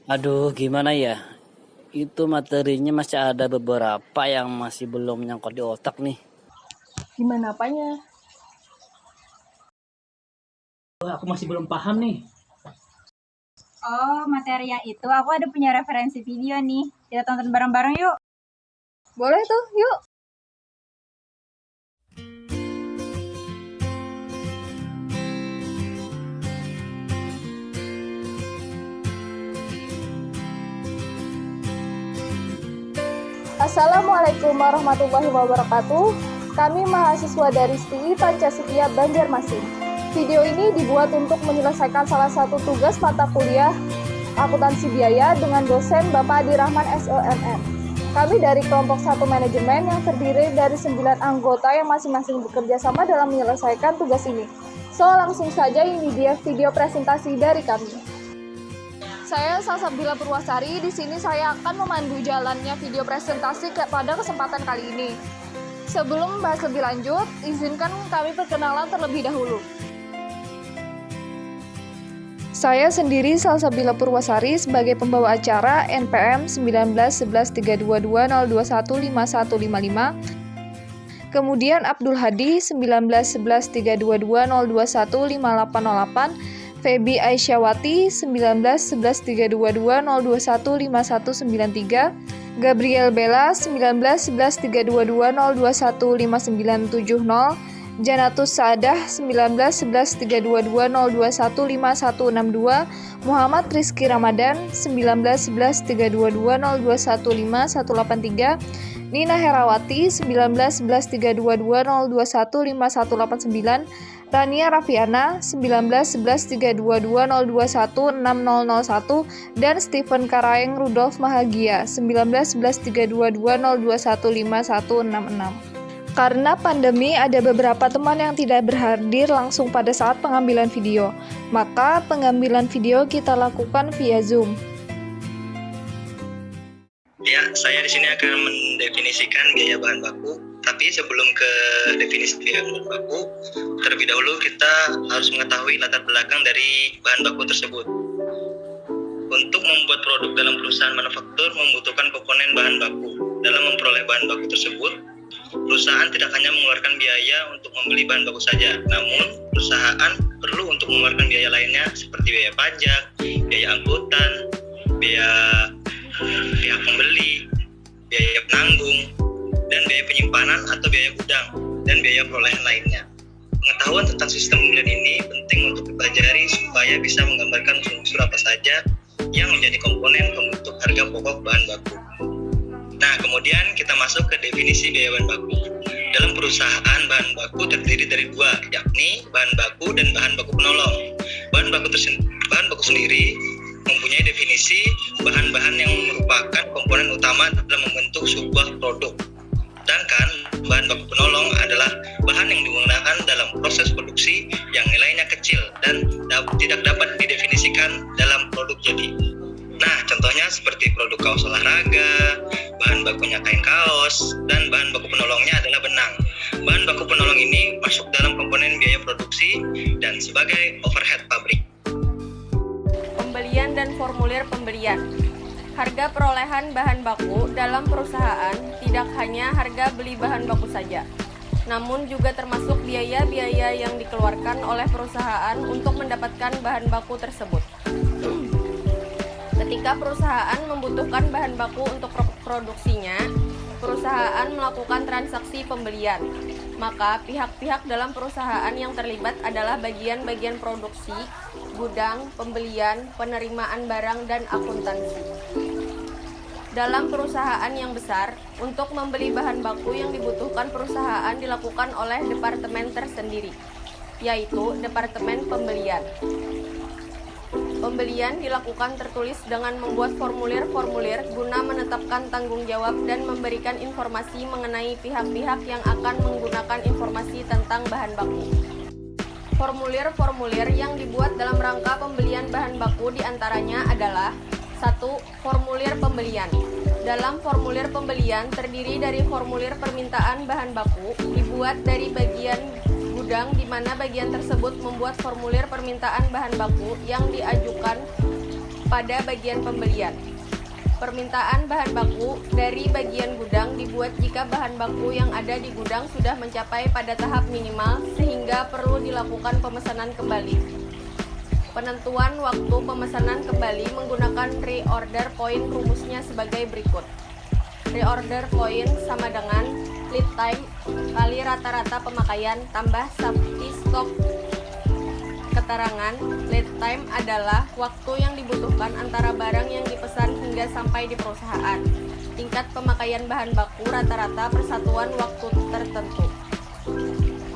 Aduh, gimana ya? Itu materinya masih ada beberapa yang masih belum nyangkut di otak nih. Gimana apanya? Aku masih belum paham nih. Oh, materi yang itu aku ada punya referensi video nih. Kita tonton bareng-bareng yuk. Boleh tuh, yuk. Assalamualaikum warahmatullahi wabarakatuh. Kami mahasiswa dari STI Pancasila Banjarmasin. Video ini dibuat untuk menyelesaikan salah satu tugas mata kuliah akuntansi biaya dengan dosen Bapak Adi Rahman SOMM. Kami dari kelompok 1 manajemen yang terdiri dari 9 anggota yang masing-masing bekerja sama dalam menyelesaikan tugas ini. So, langsung saja ini dia video presentasi dari kami. Saya Salsabila Purwasari. Di sini saya akan memandu jalannya video presentasi pada kesempatan kali ini. Sebelum membahas lebih lanjut, izinkan kami perkenalan terlebih dahulu. Saya sendiri Salsabila Purwasari sebagai pembawa acara NPM 19113220215155. Kemudian Abdul Hadi 19113220215808. Feby Aisyawati 19113220215193, Gabriel Bella 19113220215970, Janatus Saadah 19113220215162, Muhammad Rizky Ramadan 19113220215183, Nina Herawati 19113220215189, Rania Rafiana 19113220216001 dan Stephen Karaeng Rudolf Mahagia 19113220215166. Karena pandemi, ada beberapa teman yang tidak berhadir langsung pada saat pengambilan video, maka pengambilan video kita lakukan via Zoom. Ya, saya di sini akan mendefinisikan biaya bahan baku. Tapi sebelum ke definisi biaya bahan baku, terlebih dahulu kita harus mengetahui latar belakang dari bahan baku tersebut. Untuk membuat produk dalam perusahaan manufaktur membutuhkan komponen bahan baku. Dalam memperoleh bahan baku tersebut, perusahaan tidak hanya mengeluarkan biaya untuk membeli bahan baku saja, namun perusahaan perlu untuk mengeluarkan biaya lainnya seperti biaya pajak, biaya angkutan, biaya pihak pembeli, biaya penanggung, dan biaya penyimpanan atau biaya gudang, dan biaya perolehan lainnya. Pengetahuan tentang sistem pembelian ini penting untuk dipelajari supaya bisa menggambarkan unsur-unsur apa saja yang menjadi komponen pembentuk harga pokok bahan baku. Nah, kemudian kita masuk ke definisi biaya bahan baku. Dalam perusahaan, bahan baku terdiri dari dua, yakni bahan baku dan bahan baku penolong. Bahan baku sendiri mempunyai definisi bahan-bahan yang merupakan komponen utama dalam membentuk sebuah produk. Sedangkan bahan baku penolong adalah bahan yang digunakan dalam proses produksi yang nilainya kecil dan tidak dapat didefinisikan dalam produk jadi. Nah, contohnya seperti produk kaos olahraga, bahan bakunya kain kaos, dan bahan baku penolongnya adalah benang. Bahan baku penolong ini masuk dalam komponen biaya produksi dan sebagai overhead pabrik. Pembelian dan formulir pembelian. Harga perolehan bahan baku dalam perusahaan tidak hanya harga beli bahan baku saja, namun juga termasuk biaya-biaya yang dikeluarkan oleh perusahaan untuk mendapatkan bahan baku tersebut. Ketika perusahaan membutuhkan bahan baku untuk produksinya, perusahaan melakukan transaksi pembelian. Maka pihak-pihak dalam perusahaan yang terlibat adalah bagian-bagian produksi, gudang, pembelian, penerimaan barang, dan akuntansi. Dalam perusahaan yang besar, untuk membeli bahan baku yang dibutuhkan perusahaan dilakukan oleh departemen tersendiri, yaitu Departemen Pembelian. Pembelian dilakukan tertulis dengan membuat formulir-formulir guna menetapkan tanggung jawab dan memberikan informasi mengenai pihak-pihak yang akan menggunakan informasi tentang bahan baku. Formulir-formulir yang dibuat dalam rangka pembelian bahan baku diantaranya adalah 1. Formulir pembelian. Dalam formulir pembelian terdiri dari formulir permintaan bahan baku dibuat dari bagian gudang di mana bagian tersebut membuat formulir permintaan bahan baku yang diajukan pada bagian pembelian. Permintaan bahan baku dari bagian gudang dibuat jika bahan baku yang ada di gudang sudah mencapai pada tahap minimal sehingga perlu dilakukan pemesanan kembali. Penentuan waktu pemesanan kembali menggunakan reorder point rumusnya sebagai berikut. Reorder point sama dengan lead time kali rata-rata pemakaian tambah safety stock. Keterangan lead time adalah waktu yang dibutuhkan antara barang yang dipesan hingga sampai di perusahaan. Tingkat pemakaian bahan baku rata-rata persatuan waktu tertentu.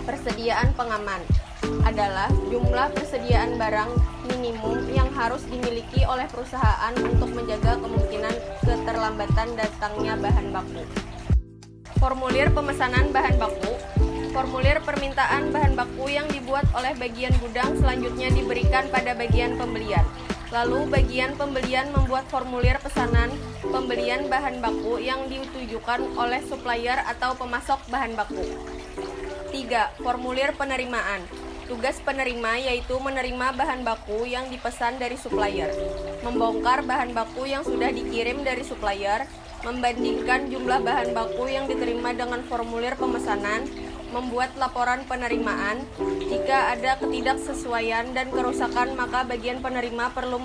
Persediaan pengaman adalah jumlah persediaan barang minimum yang harus dimiliki oleh perusahaan untuk menjaga kemungkinan keterlambatan datangnya bahan baku. Formulir pemesanan bahan baku. Formulir permintaan bahan baku yang dibuat oleh bagian gudang selanjutnya diberikan pada bagian pembelian. Lalu bagian pembelian membuat formulir pesanan pembelian bahan baku yang ditujukan oleh supplier atau pemasok bahan baku. 3. Formulir penerimaan. Tugas penerima yaitu menerima bahan baku yang dipesan dari supplier, membongkar bahan baku yang sudah dikirim dari supplier, membandingkan jumlah bahan baku yang diterima dengan formulir pemesanan, membuat laporan penerimaan. Jika ada ketidaksesuaian dan kerusakan, maka bagian penerima perlu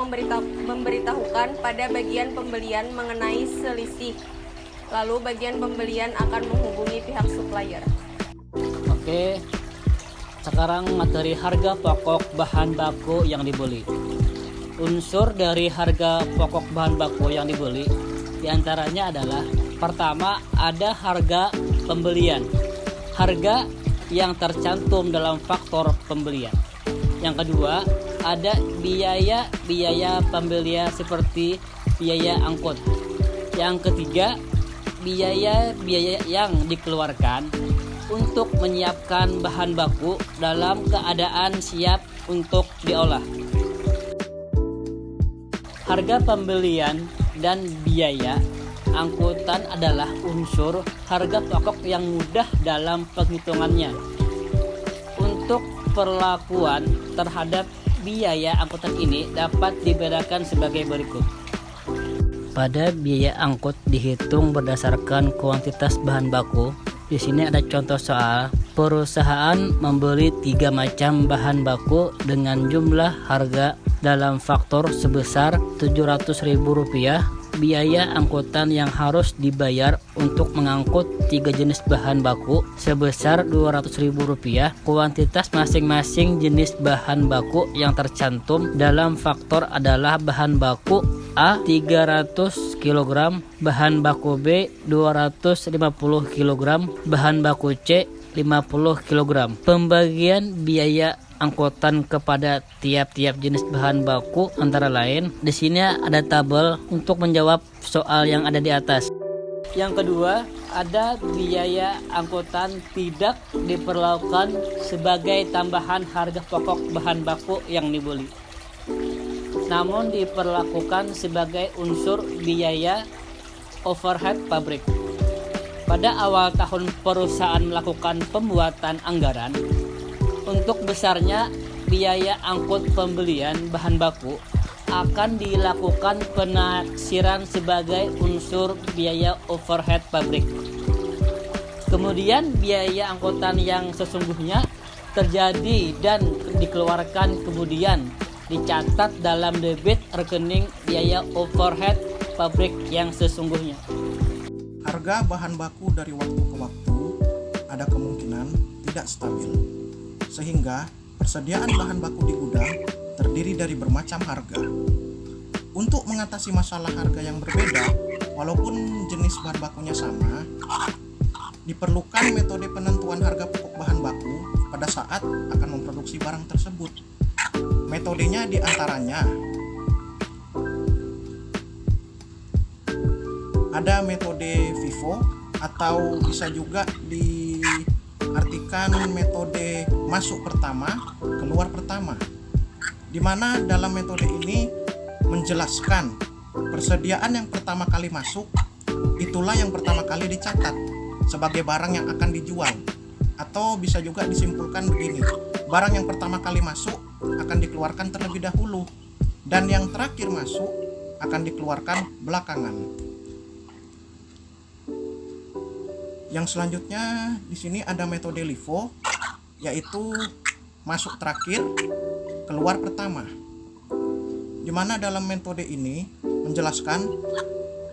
memberitahukan pada bagian pembelian mengenai selisih. Lalu bagian pembelian akan menghubungi pihak supplier. Oke, sekarang materi harga pokok bahan baku yang dibeli. Unsur dari harga pokok bahan baku yang dibeli diantaranya adalah: pertama, ada harga pembelian, harga yang tercantum dalam faktor pembelian. Yang kedua, ada biaya pembelian seperti biaya angkut. Yang ketiga, biaya yang dikeluarkan untuk menyiapkan bahan baku dalam keadaan siap untuk diolah. Harga pembelian dan biaya angkutan adalah unsur harga pokok yang mudah dalam penghitungannya. Untuk perlakuan terhadap biaya angkutan ini dapat dibedakan sebagai berikut. Pada biaya angkut dihitung berdasarkan kuantitas bahan baku. Di sini ada contoh soal. Perusahaan membeli 3 macam bahan baku dengan jumlah harga dalam faktor sebesar Rp700.000. Biaya angkutan yang harus dibayar untuk mengangkut 3 jenis bahan baku sebesar Rp200.000. Kuantitas masing-masing jenis bahan baku yang tercantum dalam faktor adalah bahan baku A 300 kg, bahan baku B 250 kg, bahan baku C 50 kg. Pembagian biaya angkutan kepada tiap-tiap jenis bahan baku antara lain. Di sini ada tabel untuk menjawab soal yang ada di atas. Yang kedua, ada biaya angkutan tidak diperlakukan sebagai tambahan harga pokok bahan baku yang dibeli, namun diperlakukan sebagai unsur biaya overhead pabrik. Pada awal tahun perusahaan melakukan pembuatan anggaran untuk besarnya biaya angkut pembelian bahan baku akan dilakukan penaksiran sebagai unsur biaya overhead pabrik. Kemudian biaya angkutan yang sesungguhnya terjadi dan dikeluarkan kemudian dicatat dalam debit rekening biaya overhead pabrik yang sesungguhnya. Harga bahan baku dari waktu ke waktu ada kemungkinan tidak stabil, sehingga persediaan bahan baku di gudang terdiri dari bermacam harga. Untuk mengatasi masalah harga yang berbeda, walaupun jenis bahan bakunya sama, diperlukan metode penentuan harga pokok bahan baku pada saat akan memproduksi barang tersebut. Metodenya diantaranya ada metode FIFO atau bisa juga diartikan metode masuk pertama, keluar pertama, di mana dalam metode ini menjelaskan persediaan yang pertama kali masuk itulah yang pertama kali dicatat sebagai barang yang akan dijual, atau bisa juga disimpulkan begini: barang yang pertama kali masuk akan dikeluarkan terlebih dahulu, dan yang terakhir masuk akan dikeluarkan belakangan. Yang selanjutnya di sini ada metode LIFO, yaitu masuk terakhir, keluar pertama. Di mana dalam metode ini menjelaskan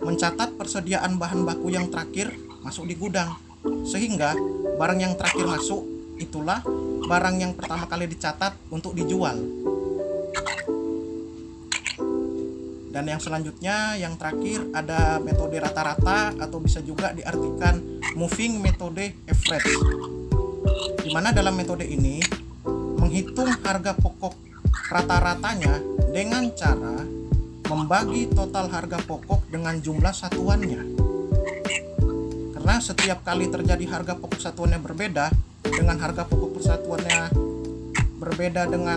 mencatat persediaan bahan baku yang terakhir masuk di gudang, sehingga barang yang terakhir masuk itulah barang yang pertama kali dicatat untuk dijual. Dan yang selanjutnya, yang terakhir ada metode rata-rata atau bisa juga diartikan moving metode average. Di mana dalam metode ini menghitung harga pokok rata-ratanya dengan cara membagi total harga pokok dengan jumlah satuannya. Karena setiap kali terjadi harga pokok satuannya berbeda dengan harga pokok persatuannya berbeda dengan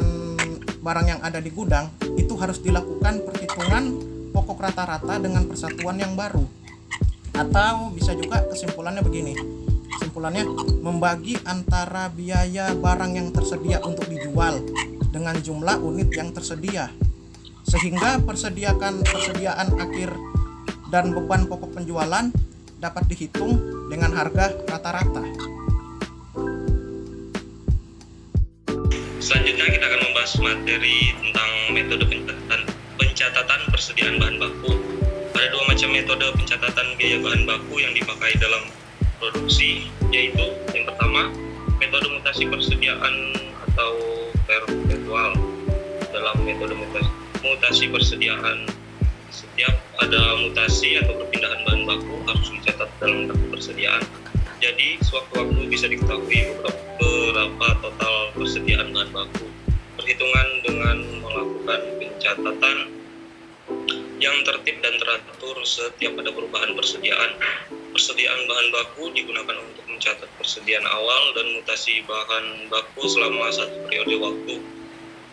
barang yang ada di gudang, itu harus dilakukan perhitungan pokok rata-rata dengan persatuan yang baru. Atau bisa juga kesimpulannya begini. Kesimpulannya membagi antara biaya barang yang tersedia untuk dijual dengan jumlah unit yang tersedia, sehingga persediaan akhir dan beban pokok penjualan dapat dihitung dengan harga rata-rata. Selanjutnya kita akan membahas materi tentang metode pencatatan persediaan bahan baku. Ada dua macam metode pencatatan biaya bahan baku yang dipakai dalam produksi, yaitu yang pertama, metode mutasi persediaan atau perpetual. Dalam metode mutasi persediaan, setiap ada mutasi atau perpindahan bahan baku harus dicatat dalam kartu persediaan. Jadi sewaktu-waktu bisa diketahui berapa total persediaan bahan baku. Perhitungan dengan melakukan pencatatan yang tertib dan teratur setiap ada perubahan persediaan. Persediaan bahan baku digunakan untuk mencatat persediaan awal dan mutasi bahan baku selama satu periode waktu.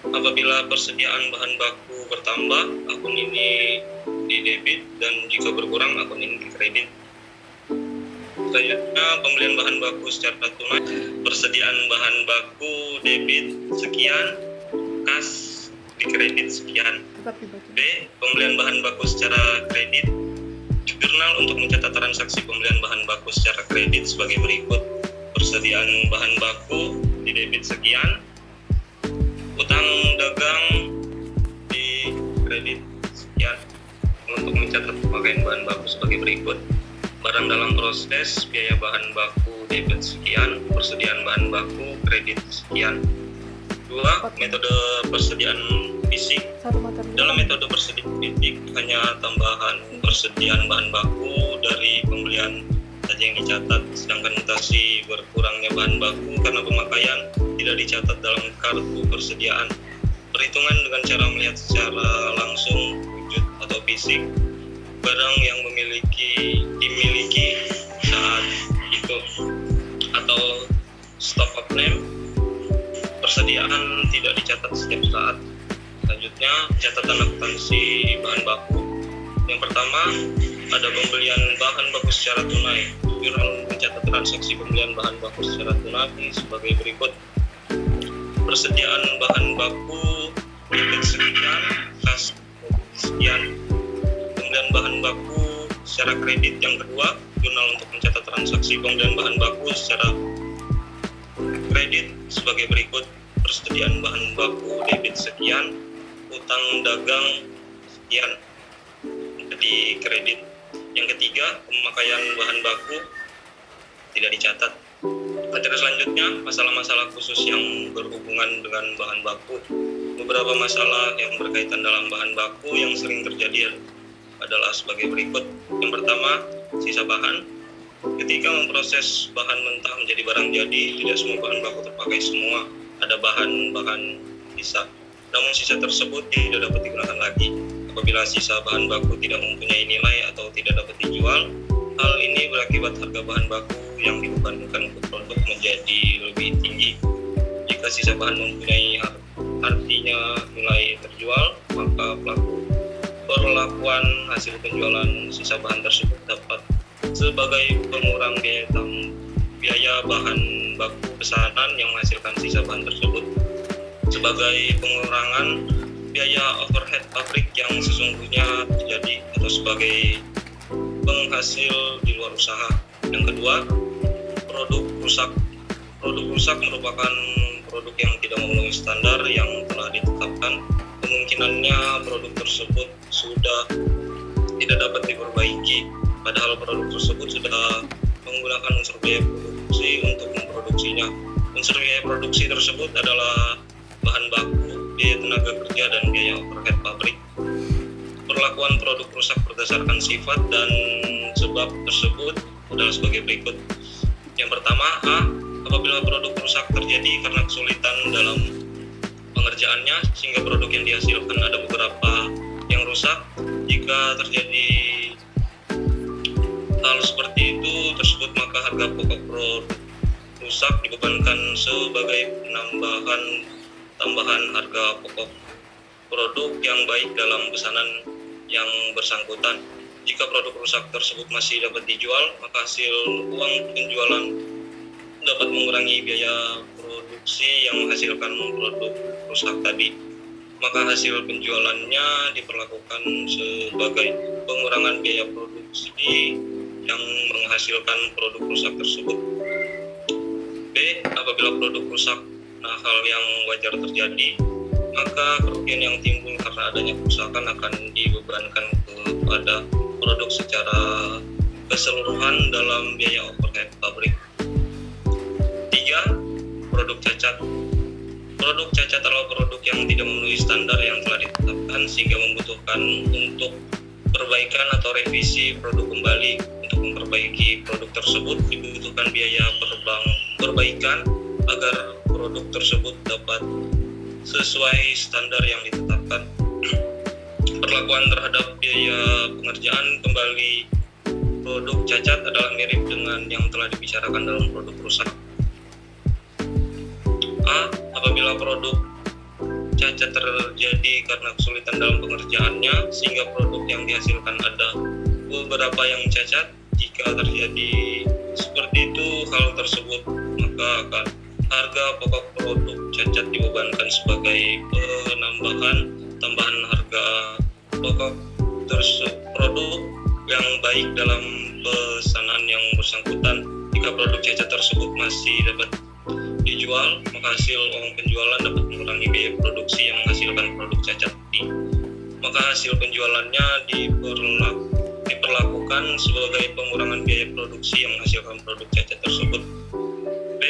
Apabila persediaan bahan baku bertambah, akun ini di debit, dan jika berkurang, akun ini di kredit. Selanjutnya, pembelian bahan baku secara tunai. Persediaan bahan baku debit sekian, kas di kredit sekian. B. Pembelian bahan baku secara kredit. Jurnal untuk mencatat transaksi pembelian bahan baku secara kredit sebagai berikut. Persediaan bahan baku di debit sekian, utang dagang di kredit sekian. Untuk mencatat pemakaian bahan baku sebagai berikut. Barang dalam proses, biaya bahan baku debit sekian, persediaan bahan baku kredit sekian. 2. Metode persediaan fisik. Dalam metode persediaan fisik hanya tambahan persediaan bahan baku dari pembelian saja yang dicatat, sedangkan mutasi berkurangnya bahan baku karena pemakaian tidak dicatat dalam kartu persediaan. Perhitungan dengan cara melihat secara langsung wujud atau fisik barang yang dimiliki saat itu, atau stock of name. Persediaan tidak dicatat setiap saat. Selanjutnya, catatan akuntansi bahan baku. Yang pertama, ada pembelian bahan baku secara tunai. Jurnal mencatat transaksi pembelian bahan baku secara tunai sebagai berikut. Persediaan bahan baku debit sekian, kas sekian. Pembelian bahan baku secara kredit. Yang kedua, jurnal untuk mencatat transaksi pembelian bahan baku secara kredit sebagai berikut. Persediaan bahan baku debit sekian, utang dagang sekian di kredit. Yang ketiga, pemakaian bahan baku tidak dicatat. Materi selanjutnya, masalah-masalah khusus yang berhubungan dengan bahan baku. Beberapa masalah yang berkaitan dalam bahan baku yang sering terjadi adalah sebagai berikut. Yang pertama, sisa bahan. Ketika memproses bahan mentah menjadi barang jadi, tidak semua bahan baku terpakai semua. Ada bahan-bahan sisa, namun sisa tersebut tidak dapat digunakan lagi. Apabila sisa bahan baku tidak mempunyai nilai atau tidak dapat dijual, hal ini berakibat harga bahan baku yang dibebankan untuk produk menjadi lebih tinggi. Jika sisa bahan mempunyai artinya nilai terjual, maka pelaku perlakuan hasil penjualan sisa bahan tersebut dapat sebagai pengurang biaya bahan baku pesanan yang menghasilkan sisa bahan tersebut. Sebagai pengurangan biaya overhead pabrik yang sesungguhnya terjadi atau sebagai penghasil di luar usaha. Yang kedua, produk rusak. Produk rusak merupakan produk yang tidak memenuhi standar yang telah ditetapkan. Kemungkinannya produk tersebut sudah tidak dapat diperbaiki, padahal produk tersebut sudah menggunakan unsur biaya produksi untuk memproduksinya. Unsur biaya produksi tersebut adalah bahan baku, biaya tenaga kerja, dan biaya overhead pabrik. Perlakuan produk rusak berdasarkan sifat dan sebab tersebut adalah sebagai berikut. Yang pertama, A. Apabila produk rusak terjadi karena kesulitan dalam pengerjaannya sehingga produk yang dihasilkan ada beberapa yang rusak. Jika terjadi hal seperti itu tersebut, maka harga pokok produk rusak dibebankan sebagai tambahan harga pokok produk yang baik dalam pesanan yang bersangkutan. Jika produk rusak tersebut masih dapat dijual, maka hasil uang penjualan dapat mengurangi biaya produksi yang menghasilkan produk rusak tadi. Maka hasil penjualannya diperlakukan sebagai pengurangan biaya produksi yang menghasilkan produk rusak tersebut. B. Apabila produk rusak, hal yang wajar terjadi, maka kerugian yang timbul karena adanya kerusakan akan dibebankan kepada produk secara keseluruhan dalam biaya overhead pabrik. 3. Produk cacat. Produk cacat adalah produk yang tidak memenuhi standar yang telah ditetapkan sehingga membutuhkan untuk perbaikan atau revisi produk kembali. Untuk memperbaiki produk tersebut dibutuhkan biaya perbaikan agar produk tersebut dapat sesuai standar yang ditetapkan. Perlakuan terhadap biaya pengerjaan kembali produk cacat adalah mirip dengan yang telah dibicarakan dalam produk rusak. A. Apabila produk cacat terjadi karena kesulitan dalam pengerjaannya sehingga produk yang dihasilkan ada beberapa yang cacat. Jika terjadi seperti itu hal tersebut, maka harga pokok produk cacat dibebankan sebagai tambahan harga pokok produk yang baik dalam pesanan yang bersangkutan. Jika produk cacat tersebut masih dapat dijual, maka hasil uang penjualan dapat mengurangi biaya produksi yang menghasilkan produk cacat tadi. Maka hasil penjualannya diperlakukan sebagai pengurangan biaya produksi yang menghasilkan produk cacat tersebut. B.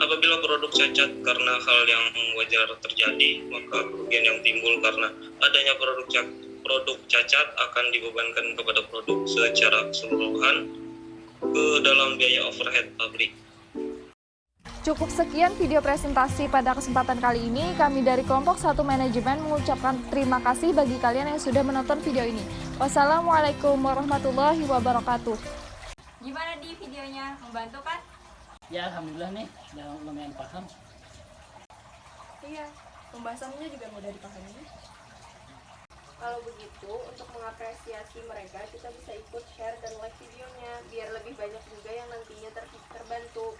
Apabila produk cacat karena hal yang wajar terjadi, maka kerugian yang timbul karena adanya produk cacat akan dibebankan kepada produk secara keseluruhan ke dalam biaya overhead pabrik. Cukup sekian video presentasi pada kesempatan kali ini. Kami dari kelompok 1 manajemen mengucapkan terima kasih bagi kalian yang sudah menonton video ini. Wassalamualaikum warahmatullahi wabarakatuh. Gimana di videonya? Membantu kan? Ya alhamdulillah nih, udah lumayan paham. Iya, pembahasannya juga mudah dipahami. Kalau begitu, untuk mengapresiasi mereka, kita bisa ikut share dan like videonya, biar lebih banyak juga yang nantinya terbantu.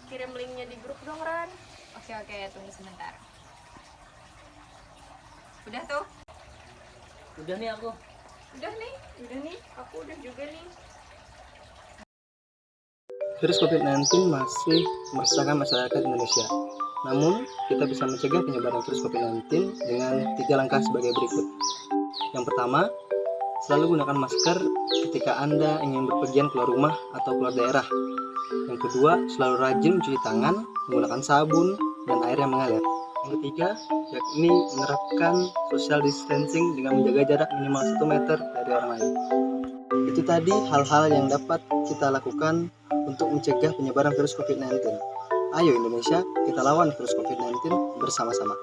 Kirim linknya di grup dong, Ran. Oke, tunggu sebentar. Udah tuh? Udah nih aku. Udah nih, aku udah juga nih. Virus COVID-19 masih meresahkan masyarakat Indonesia. Namun, kita bisa mencegah penyebaran virus COVID-19 dengan 3 langkah sebagai berikut. Yang pertama, selalu gunakan masker ketika Anda ingin berpergian keluar rumah atau keluar daerah. Yang kedua, selalu rajin mencuci tangan menggunakan sabun dan air yang mengalir. Yang ketiga, yakni menerapkan social distancing dengan menjaga jarak minimal 1 meter dari orang lain. Itu tadi hal-hal yang dapat kita lakukan untuk mencegah penyebaran virus COVID-19. Ayo Indonesia, kita lawan virus COVID-19 bersama-sama.